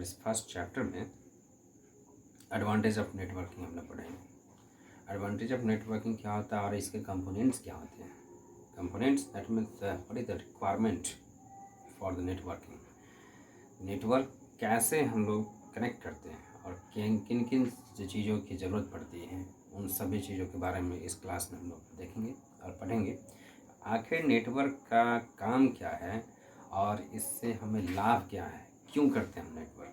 और इस first chapter में एडवांटेज ऑफ नेटवर्किंग हम लोग पढ़ेंगे। एडवांटेज ऑफ नेटवर्किंग क्या होता है और इसके कंपोनेंट्स क्या होते हैं। Components that means what is the requirement for the networking. Network कैसे हम लोग कनेक्ट करते हैं और किन किन चीज़ों की ज़रूरत पड़ती है, उन सभी चीज़ों के बारे में इस क्लास में हम लोग देखेंगे और पढ़ेंगे। आखिर नेटवर्क का काम क्या है और इससे हमें लाभ क्या है, क्यों करते हैं हम नेटवर्क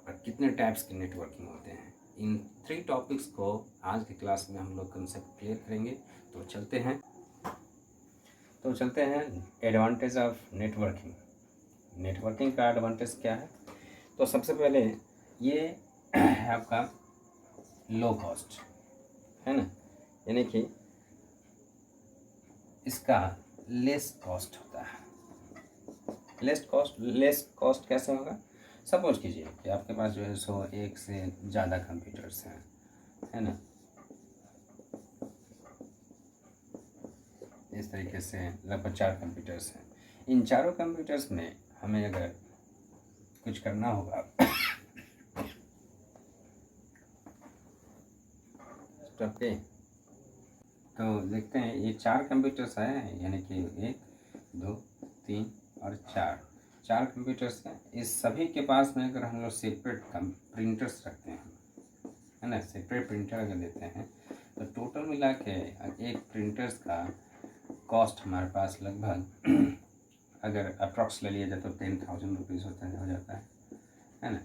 और कितने टाइप्स के नेटवर्किंग होते हैं। इन 3 टॉपिक्स को आज की क्लास में हम लोग कंसेप्ट क्लियर करेंगे। तो चलते हैं एडवांटेज ऑफ नेटवर्किंग। नेटवर्किंग का एडवांटेज क्या है। तो सबसे पहले ये है आपका लो कॉस्ट, है ना, यानी कि इसका लेस कॉस्ट होता है। लेस कॉस्ट कैसे होगा। सपोज कीजिए कि आपके पास जो है सो एक से ज़्यादा कंप्यूटर्स हैं, है ना, इस तरीके से लगभग 4 कंप्यूटर्स हैं। इन चारों कंप्यूटर्स में हमें अगर कुछ करना होगा ओके, तो देखते हैं ये 4 कंप्यूटर्स हैं, यानी कि 1 2 3 और 4 कंप्यूटर्स हैं। इस सभी के पास में अगर हम लोग सेपरेट प्रिंटर्स रखते हैं, है ना, सेपरेट प्रिंटर अगर देते हैं तो टोटल मिला के एक प्रिंटर्स का कॉस्ट हमारे पास लगभग अगर अप्रॉक्स ले लिया जाए तो 10,000 रुपीज़ हो जाता है ना।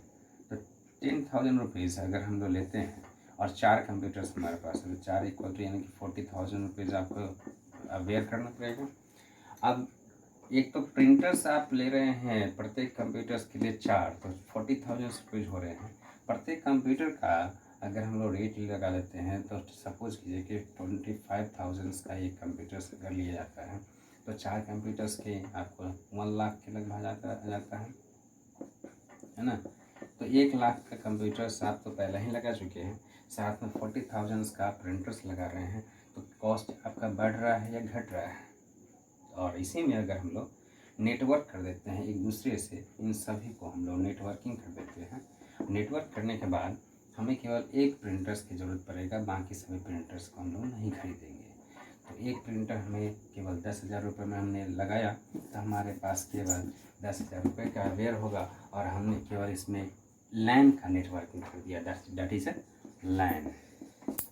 तो 10,000 रुपीज़ अगर हम लोग लेते हैं और 4 कंप्यूटर्स हमारे पास है तो 4 इक्वल टू यानी कि 40,000 रुपीज़ आपको अवेयर करना पड़ेगा। अब एक तो प्रिंटर्स आप ले रहे हैं प्रत्येक कंप्यूटर्स के लिए 4, तो 40,000 रुपीज़ हो रहे हैं। प्रत्येक कंप्यूटर का अगर हम लोग रेट लगा लेते हैं तो सपोज कीजिए कि 25,000 का एक कंप्यूटर्स अगर लिया जाता है तो 4 कंप्यूटर्स के आपको 1 लाख के लगभग आ जाता है ना। तो 1 लाख का कंप्यूटर्स आप तो पहले ही लगा चुके हैं, साथ में 40,000 का प्रिंटर्स लगा रहे हैं, तो कॉस्ट आपका बढ़ रहा है या घट रहा है। और इसी में अगर हम लोग नेटवर्क कर देते हैं एक दूसरे से, इन सभी को हम लोग नेटवर्किंग कर देते हैं। नेटवर्क करने के बाद हमें केवल एक प्रिंटर्स की ज़रूरत पड़ेगा, बाकी सभी प्रिंटर्स को हम लोग नहीं खरीदेंगे। तो एक प्रिंटर हमें केवल 10,000 रुपये में हमने लगाया तो हमारे पास केवल 10,000 रुपये का अवेयर होगा और हमने केवल इसमें लैन का नेटवर्किंग कर दिया। That is LAN,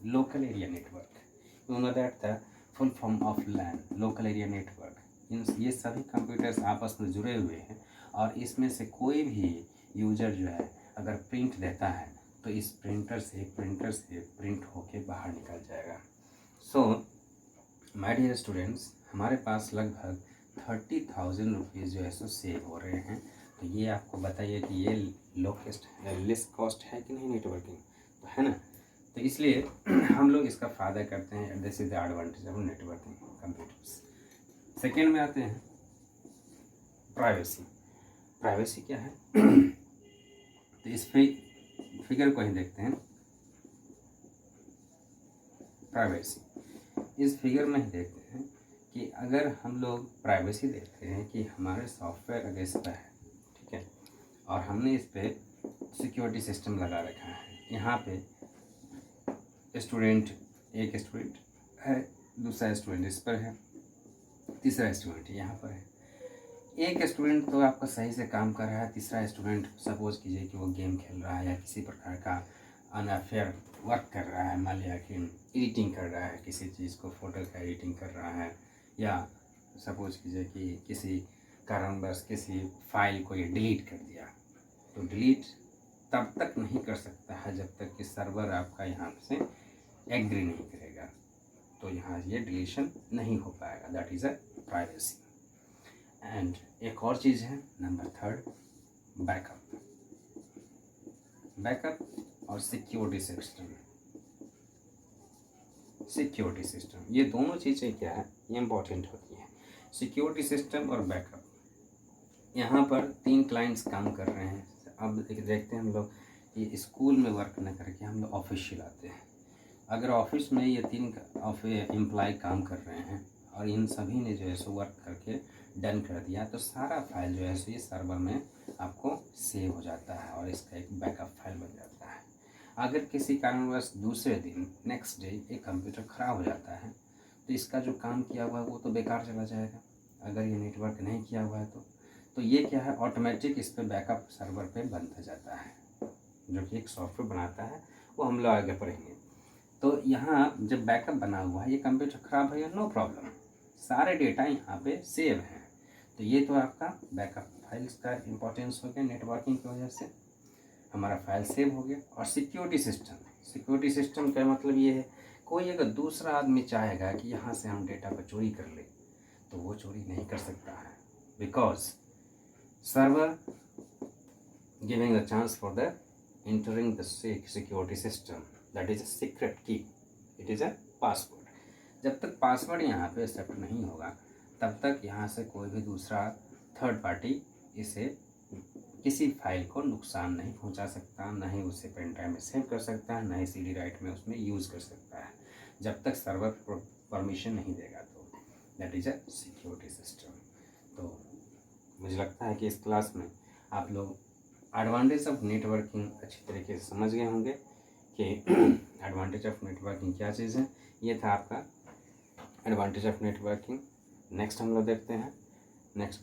local area network. You know that the full form of LAN, local area network. ये सभी कंप्यूटर्स आपस में जुड़े हुए हैं और इसमें से कोई भी यूजर जो है अगर प्रिंट देता है तो इस प्रिंटर से प्रिंट होके बाहर निकल जाएगा। सो माय डियर स्टूडेंट्स, हमारे पास लगभग 30,000 रुपीज़ जो है सो सेव हो रहे हैं। तो ये आपको बताइए कि ये लेस कॉस्ट है कि नहीं नेटवर्किंग, तो है ना। तो इसलिए हम लोग इसका फ़ायदा करते हैं। This is the advantage of networking computers. Second में आते हैं प्राइवेसी। प्राइवेसी क्या है तो इस फिगर को ही देखते हैं। प्राइवेसी इस फिगर में ही देखते हैं कि अगर हम लोग प्राइवेसी देखते हैं कि हमारे सॉफ्टवेयर अगर इस पर है, ठीक है, और हमने इस पर सिक्योरिटी सिस्टम लगा रखा है। यहाँ पे एक स्टूडेंट है, दूसरा स्टूडेंट इस पर है, तीसरा स्टूडेंट यहाँ पर है। एक स्टूडेंट तो आपका सही से काम कर रहा है, तीसरा स्टूडेंट सपोज कीजिए कि वो गेम खेल रहा है या किसी प्रकार का अनफेयर वर्क कर रहा है, मान लिया कि एडिटिंग कर रहा है, किसी चीज़ को फोटो का एडिटिंग कर रहा है, या सपोज कीजिए कि किसी कारणवश किसी फाइल को ये डिलीट कर दिया। तो डिलीट तब तक नहीं कर सकता है जब तक कि सर्वर आपका यहाँ से एग्री नहीं करेगा, तो यहाँ ये डिलीशन नहीं हो पाएगा। That is a privacy. And एक और चीज़ है नंबर 3, बैकअप और सिक्योरिटी सिस्टम। ये दोनों चीज़ें क्या है, ये इम्पोर्टेंट होती हैं। सिक्योरिटी सिस्टम और बैकअप, यहाँ पर 3 क्लाइंट्स काम कर रहे हैं। अब देखते हैं हम लोग कि स्कूल में वर्क न करके हम लोग ऑफिस चलाते हैं। अगर ऑफिस में ये 3 एम्प्लॉय काम कर रहे हैं और इन सभी ने जो है सो वर्क करके डन कर दिया तो सारा फाइल जो है सो ये सर्वर में आपको सेव हो जाता है और इसका एक बैकअप फाइल बन जाता है। अगर किसी कारणवश दूसरे दिन नेक्स्ट डे एक कंप्यूटर ख़राब हो जाता है तो इसका जो काम किया हुआ है वो तो बेकार चला जाएगा, अगर ये नेटवर्क नहीं किया हुआ है तो ये क्या है, ऑटोमेटिक इस पर बैकअप सर्वर पे बनता जाता है, जो कि एक सॉफ्टवेयर बनाता है, वो हम लोग आगे पढ़ेंगे। तो यहाँ जब बैकअप बना हुआ है, ये कंप्यूटर ख़राब है, नो प्रॉब्लम, सारे डेटा यहाँ पे सेव हैं। तो ये तो आपका बैकअप फाइल्स का इम्पोर्टेंस हो गया, नेटवर्किंग की वजह से हमारा फाइल सेव हो गया। और सिक्योरिटी सिस्टम का मतलब ये है, कोई अगर दूसरा आदमी चाहेगा कि यहाँ से हम डेटा को चोरी कर ले तो वो चोरी नहीं कर सकता है, because server giving the chance for the entering the security system, that is a secret key, it is a password। जब तक पासवर्ड यहाँ पे एक्सेप्ट नहीं होगा तब तक यहाँ से कोई भी दूसरा थर्ड पार्टी इसे किसी फाइल को नुकसान नहीं पहुँचा सकता, ना ही उसे पेन ड्राइव में सेव कर सकता है, ना ही CD राइट में उसमें यूज़ कर सकता है, जब तक सर्वर परमिशन नहीं देगा। तो that is a security system. तो मुझे लगता है कि इस क्लास में आप लोग एडवांटेज ऑफ नेटवर्किंग अच्छी तरीके से समझ गए होंगे कि एडवांटेज ऑफ नेटवर्किंग क्या चीज़ है। ये था आपका एडवांटेज ऑफ नेटवर्किंग। नेक्स्ट हम लोग देखते हैं नेक्स्ट